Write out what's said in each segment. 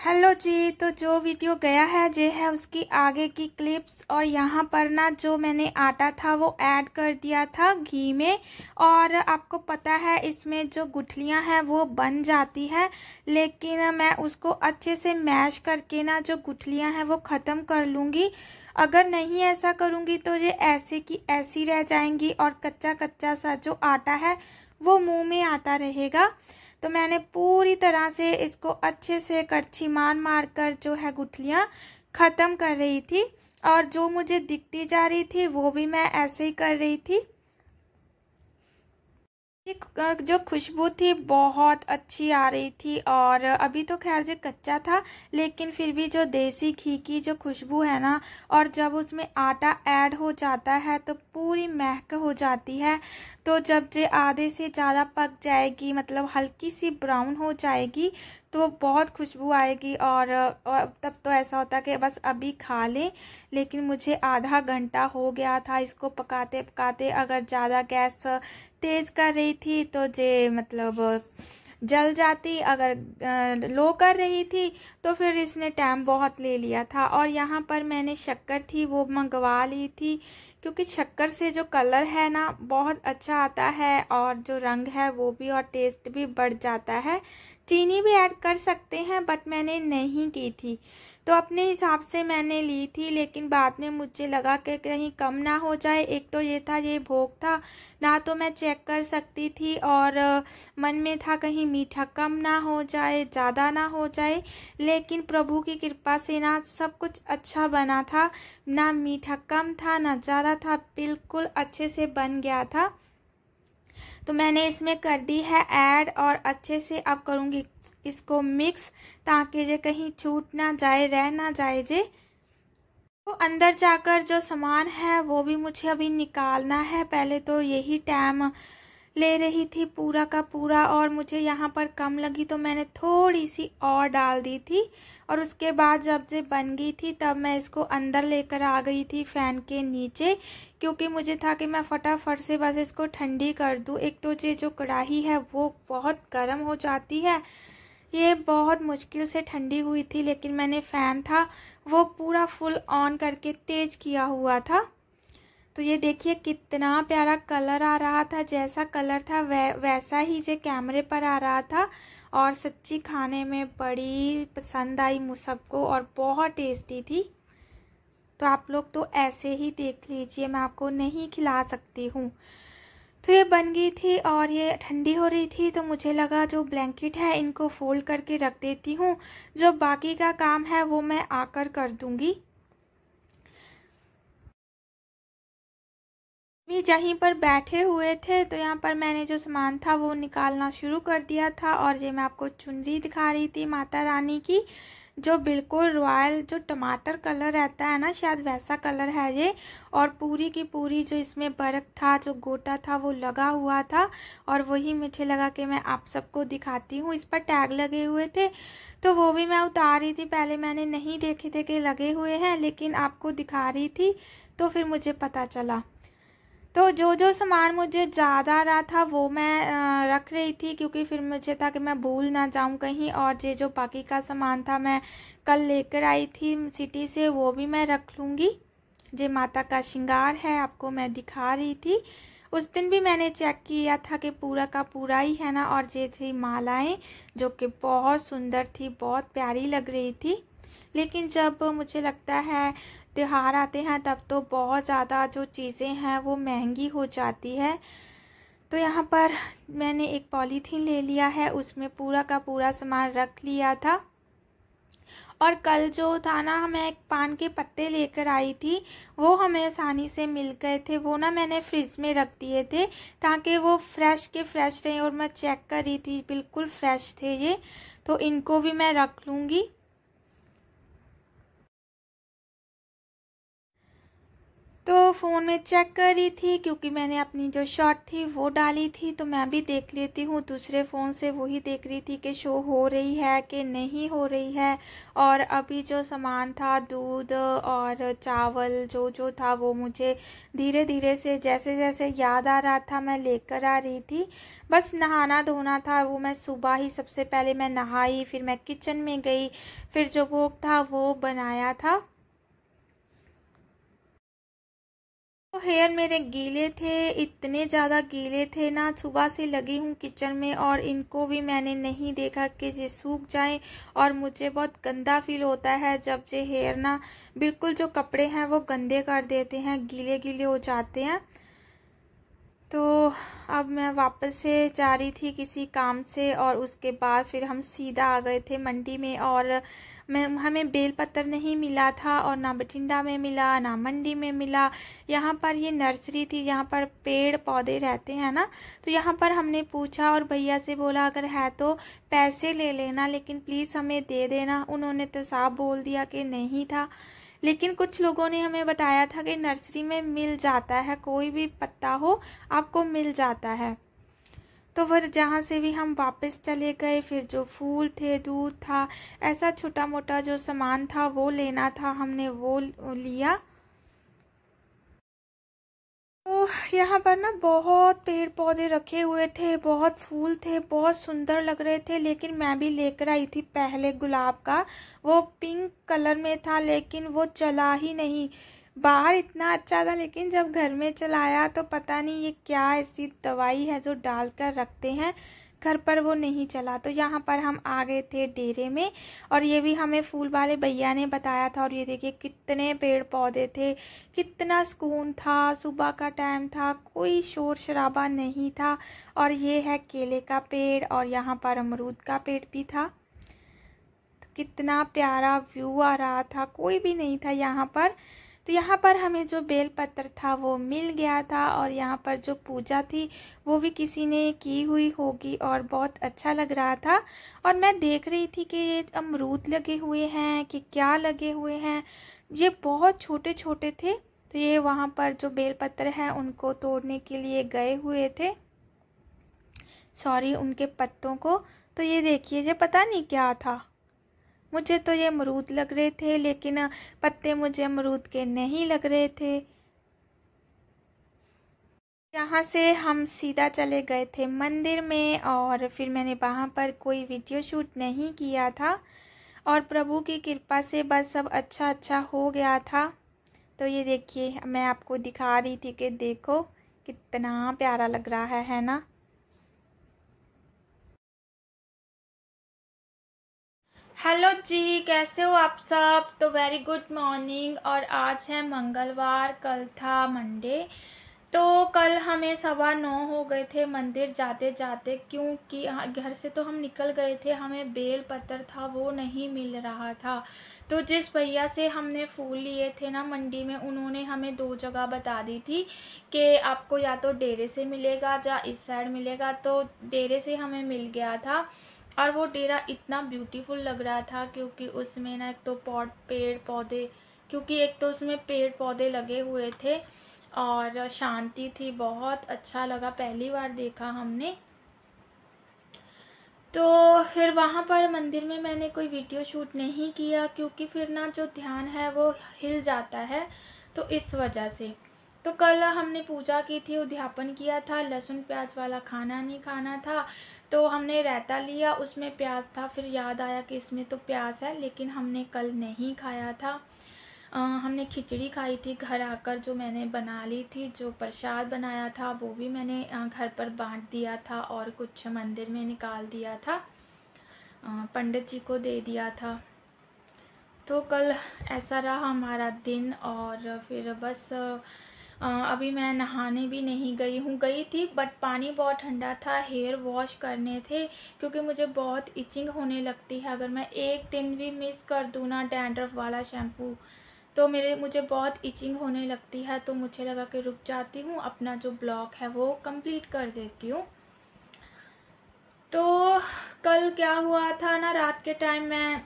Hello जी। तो जो video गया है ये है उसकी आगे की क्लिप्स। और यहाँ पर ना जो मैंने आटा था वो ऐड कर दिया था घी में। और आपको पता है इसमें जो गुठलियाँ हैं वो बन जाती है, लेकिन मैं उसको अच्छे से मैश करके ना जो गुठलियाँ हैं वो ख़त्म कर लूँगी। अगर नहीं ऐसा करूँगी तो ये ऐसे की ऐसी रह जाएंगी और कच्चा कच्चा सा जो आटा है वो मुंह में आता रहेगा। तो मैंने पूरी तरह से इसको अच्छे से कड़छी मार मार कर जो है गुठलियाँ ख़त्म कर रही थी, और जो मुझे दिखती जा रही थी वो भी मैं ऐसे ही कर रही थी। जो खुशबू थी बहुत अच्छी आ रही थी, और अभी तो खैर जो कच्चा था लेकिन फिर भी जो देसी घी की जो खुशबू है ना, और जब उसमें आटा ऐड हो जाता है तो पूरी महक हो जाती है। तो जब ये आधे से ज़्यादा पक जाएगी, मतलब हल्की सी ब्राउन हो जाएगी, तो बहुत खुशबू आएगी। और तब तो ऐसा होता कि बस अभी खा लें, लेकिन मुझे आधा घंटा हो गया था इसको पकाते पकाते। अगर ज़्यादा गैस तेज़ कर रही थी तो जे मतलब जल जाती, अगर लो कर रही थी तो फिर इसने टाइम बहुत ले लिया था। और यहाँ पर मैंने शक्कर थी वो मंगवा ली थी, क्योंकि शक्कर से जो कलर है ना बहुत अच्छा आता है, और जो रंग है वो भी, और टेस्ट भी बढ़ जाता है। चीनी भी ऐड कर सकते हैं बट मैंने नहीं की थी, तो अपने हिसाब से मैंने ली थी। लेकिन बाद में मुझे लगा कि कहीं कम ना हो जाए। एक तो ये था, ये भोग था ना, तो मैं चेक कर सकती थी, और मन में था कहीं मीठा कम ना हो जाए, ज़्यादा ना हो जाए। लेकिन प्रभु की कृपा से ना सब कुछ अच्छा बना था, ना मीठा कम था ना ज़्यादा था, बिल्कुल अच्छे से बन गया था। तो मैंने इसमें कर दी है ऐड, और अच्छे से अब करूँगी इसको मिक्स, ताकि ये कहीं छूट ना जाए, रह ना जाए जे। तो अंदर जाकर जो सामान है वो भी मुझे अभी निकालना है। पहले तो यही टाइम ले रही थी पूरा का पूरा, और मुझे यहाँ पर कम लगी तो मैंने थोड़ी सी और डाल दी थी। और उसके बाद जब से बन गई थी तब मैं इसको अंदर लेकर आ गई थी फैन के नीचे, क्योंकि मुझे था कि मैं फटाफट से बस इसको ठंडी कर दूँ। एक तो ये जो कढ़ाई है वो बहुत गर्म हो जाती है, ये बहुत मुश्किल से ठंडी हुई थी, लेकिन मैंने फ़ैन था वो पूरा फुल ऑन करके तेज़ किया हुआ था। तो ये देखिए कितना प्यारा कलर आ रहा था, जैसा कलर था वैसा ही जो कैमरे पर आ रहा था। और सच्ची खाने में बड़ी पसंद आई मुझ सबको, और बहुत टेस्टी थी। तो आप लोग तो ऐसे ही देख लीजिए, मैं आपको नहीं खिला सकती हूँ। तो ये बन गई थी और ये ठंडी हो रही थी, तो मुझे लगा जो ब्लैंकेट है इनको फोल्ड करके रख देती हूँ, जो बाकी का काम है वो मैं आकर कर दूंगी। भी जहीं पर बैठे हुए थे तो यहाँ पर मैंने जो सामान था वो निकालना शुरू कर दिया था। और ये मैं आपको चुनरी दिखा रही थी माता रानी की, जो बिल्कुल रॉयल जो टमाटर कलर रहता है ना, शायद वैसा कलर है ये। और पूरी की पूरी जो इसमें बर्क था, जो गोटा था वो लगा हुआ था, और वही मुझे लगा कि मैं आप सबको दिखाती हूँ। इस पर टैग लगे हुए थे तो वो भी मैं उतार रही थी। पहले मैंने नहीं देखे थे कि लगे हुए हैं, लेकिन आपको दिखा रही थी तो फिर मुझे पता चला। तो जो जो सामान मुझे ज़्यादा रहा था वो मैं रख रही थी, क्योंकि फिर मुझे था कि मैं भूल ना जाऊं कहीं। और ये जो बाकी का सामान था मैं कल लेकर आई थी सिटी से, वो भी मैं रख लूँगी। ये माता का श्रृंगार है, आपको मैं दिखा रही थी। उस दिन भी मैंने चेक किया था कि पूरा का पूरा ही है ना। और ये थी मालाएं, जो कि बहुत सुंदर थी, बहुत प्यारी लग रही थी। लेकिन जब मुझे लगता है त्योहार आते हैं तब तो बहुत ज़्यादा जो चीज़ें हैं वो महंगी हो जाती है। तो यहाँ पर मैंने एक पॉलीथीन ले लिया है, उसमें पूरा का पूरा सामान रख लिया था। और कल जो था ना, मैं एक पान के पत्ते लेकर आई थी, वो हमें आसानी से मिल गए थे। वो ना मैंने फ्रिज में रख दिए थे ताकि वो फ्रेश के फ्रेश रहे, और मैं चेक कर रही थी बिल्कुल फ्रेश थे ये। तो इनको भी मैं रख लूँगी। तो फ़ोन में चेक कर रही थी क्योंकि मैंने अपनी जो शॉर्ट थी वो डाली थी, तो मैं भी देख लेती हूँ दूसरे फ़ोन से, वही देख रही थी कि शो हो रही है कि नहीं हो रही है। और अभी जो सामान था, दूध और चावल जो जो था, वो मुझे धीरे धीरे से जैसे जैसे याद आ रहा था मैं लेकर आ रही थी। बस नहाना धोना था, वो मैं सुबह ही सबसे पहले मैं नहाई, फिर मैं किचन में गई, फिर जो भोग था वो बनाया था। तो हेयर मेरे गीले थे, इतने ज़्यादा गीले थे ना, सुबह से लगी हूँ किचन में और इनको भी मैंने नहीं देखा कि ये सूख जाएं। और मुझे बहुत गंदा फील होता है जब ये हेयर ना बिल्कुल जो कपड़े हैं वो गंदे कर देते हैं, गीले गीले हो जाते हैं। तो अब मैं वापस से जा रही थी किसी काम से और उसके बाद फिर हम सीधा आ गए थे मंडी में। और हमें बेलपत्र नहीं मिला था और ना बठिंडा में मिला ना मंडी में मिला। यहाँ पर ये नर्सरी थी, यहाँ पर पेड़ पौधे रहते हैं ना, तो यहाँ पर हमने पूछा और भैया से बोला अगर है तो पैसे ले लेना, लेकिन प्लीज़ हमें दे देना। उन्होंने तो साफ बोल दिया कि नहीं था, लेकिन कुछ लोगों ने हमें बताया था कि नर्सरी में मिल जाता है, कोई भी पत्ता हो आपको मिल जाता है। तो फिर जहाँ से भी हम वापस चले गए, फिर जो फूल थे, दूध था, ऐसा छोटा मोटा जो सामान था वो लेना था, हमने वो लिया। तो यहाँ पर ना बहुत पेड़ पौधे रखे हुए थे, बहुत फूल थे, बहुत सुंदर लग रहे थे, लेकिन मैं भी लेकर आई थी पहले गुलाब का, वो पिंक कलर में था, लेकिन वो चला ही नहीं। बाहर इतना अच्छा था, लेकिन जब घर में चलाया तो पता नहीं ये क्या ऐसी दवाई है जो डालकर रखते हैं, घर पर वो नहीं चला। तो यहाँ पर हम आ गए थे डेरे में और ये भी हमें फूल वाले भैया ने बताया था। और ये देखिए कितने पेड़ पौधे थे, कितना सुकून था, सुबह का टाइम था, कोई शोर शराबा नहीं था। और ये है केले का पेड़ और यहाँ पर अमरूद का पेड़ भी था। तो कितना प्यारा व्यू आ रहा था, कोई भी नहीं था यहाँ पर। तो यहाँ पर हमें जो बेलपत्र था वो मिल गया था और यहाँ पर जो पूजा थी वो भी किसी ने की हुई होगी और बहुत अच्छा लग रहा था। और मैं देख रही थी कि ये अमरूद लगे हुए हैं कि क्या लगे हुए हैं, ये बहुत छोटे छोटे थे। तो ये वहाँ पर जो बेलपत्र हैं उनको तोड़ने के लिए गए हुए थे, सॉरी उनके पत्तों को। तो ये देखिए, ये पता नहीं क्या था, मुझे तो ये अमरूद लग रहे थे, लेकिन पत्ते मुझे अमरूद के नहीं लग रहे थे। यहाँ से हम सीधा चले गए थे मंदिर में और फिर मैंने वहाँ पर कोई वीडियो शूट नहीं किया था और प्रभु की कृपा से बस सब अच्छा अच्छा हो गया था। तो ये देखिए, मैं आपको दिखा रही थी कि देखो कितना प्यारा लग रहा है ना। हेलो जी, कैसे हो आप सब? तो वेरी गुड मॉर्निंग। और आज है मंगलवार, कल था मंडे। तो कल हमें 9:15 हो गए थे मंदिर जाते जाते, क्योंकि घर से तो हम निकल गए थे, हमें बेल पत्र था वो नहीं मिल रहा था। तो जिस भैया से हमने फूल लिए थे ना मंडी में, उन्होंने हमें 2 जगह बता दी थी कि आपको या तो डेरे से मिलेगा या इस साइड मिलेगा। तो डेरे से हमें मिल गया था और वो डेरा इतना ब्यूटीफुल लग रहा था, क्योंकि उसमें ना एक तो पेड़ पौधे, क्योंकि एक तो उसमें पेड़ पौधे लगे हुए थे और शांति थी, बहुत अच्छा लगा, पहली बार देखा हमने। तो फिर वहाँ पर मंदिर में मैंने कोई वीडियो शूट नहीं किया, क्योंकि फिर ना जो ध्यान है वो हिल जाता है, तो इस वजह से। तो कल हमने पूजा की थी, उद्यापन किया था, लहसुन प्याज वाला खाना नहीं खाना था, तो हमने रायता लिया, उसमें प्याज था, फिर याद आया कि इसमें तो प्याज है, लेकिन हमने कल नहीं खाया था। हमने खिचड़ी खाई थी घर आकर, जो मैंने बना ली थी, जो प्रसाद बनाया था वो भी मैंने घर पर बांट दिया था और कुछ मंदिर में निकाल दिया था, पंडित जी को दे दिया था। तो कल ऐसा रहा हमारा दिन। और फिर बस अभी मैं नहाने भी नहीं गई हूँ, गई थी बट पानी बहुत ठंडा था, हेयर वॉश करने थे, क्योंकि मुझे बहुत इचिंग होने लगती है। अगर मैं एक दिन भी मिस कर दूँ ना डैंड्रफ वाला शैम्पू, तो मुझे बहुत इचिंग होने लगती है। तो मुझे लगा कि रुक जाती हूँ, अपना जो ब्लॉग है वो कंप्लीट कर देती हूँ। तो कल क्या हुआ था ना, रात के टाइम मैं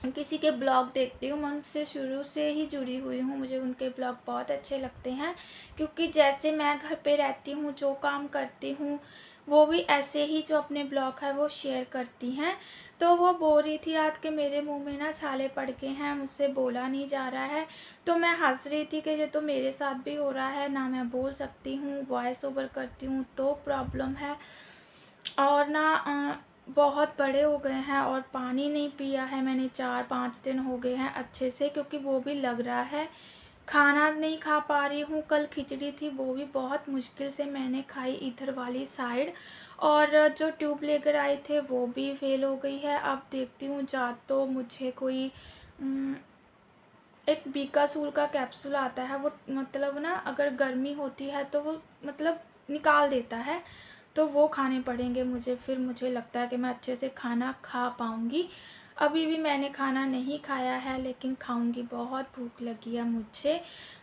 किसी के ब्लॉग देखती हूँ, मैं उनसे शुरू से ही जुड़ी हुई हूँ, मुझे उनके ब्लॉग बहुत अच्छे लगते हैं, क्योंकि जैसे मैं घर पे रहती हूँ, जो काम करती हूँ, वो भी ऐसे ही जो अपने ब्लॉग है वो शेयर करती हैं। तो वो बोल रही थी रात के मेरे मुंह में ना छाले पड़ गए हैं, मुझसे बोला नहीं जा रहा है। तो मैं हंस रही थी कि ये तो मेरे साथ भी हो रहा है, ना मैं बोल सकती हूँ, वॉइस ओवर करती हूँ तो प्रॉब्लम है, और ना बहुत बड़े हो गए हैं, और पानी नहीं पिया है मैंने, 4-5 दिन हो गए हैं अच्छे से, क्योंकि वो भी लग रहा है। खाना नहीं खा पा रही हूँ, कल खिचड़ी थी वो भी बहुत मुश्किल से मैंने खाई इधर वाली साइड, और जो ट्यूब लेकर आए थे वो भी फेल हो गई है। अब देखती हूँ, जा तो मुझे कोई एक बीकासूल का कैप्सूल आता है, वो मतलब ना अगर गर्मी होती है तो वो मतलब निकाल देता है, तो वो खाने पड़ेंगे मुझे, फिर मुझे लगता है कि मैं अच्छे से खाना खा पाऊँगी। अभी भी मैंने खाना नहीं खाया है, लेकिन खाऊंगी, बहुत भूख लगी है मुझे।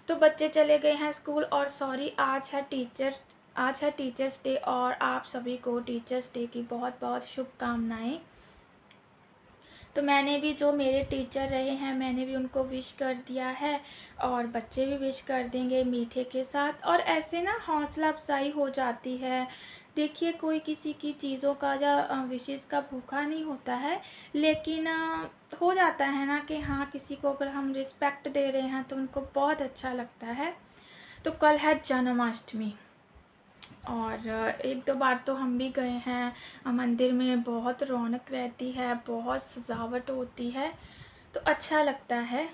तो बच्चे चले गए हैं स्कूल, और सॉरी आज है टीचर्स डे, और आप सभी को टीचर्स डे की बहुत बहुत शुभकामनाएं। तो मैंने भी, जो मेरे टीचर रहे हैं, मैंने भी उनको विश कर दिया है, और बच्चे भी विश कर देंगे मीठे के साथ, और ऐसे ना हौसला अफजाई हो जाती है। देखिए, कोई किसी की चीज़ों का या विशेष का भूखा नहीं होता है, लेकिन हो जाता है ना कि हाँ, किसी को अगर हम रिस्पेक्ट दे रहे हैं तो उनको बहुत अच्छा लगता है। तो कल है जन्माष्टमी, और एक दो बार तो हम भी गए हैं मंदिर में, बहुत रौनक रहती है, बहुत सजावट होती है, तो अच्छा लगता है।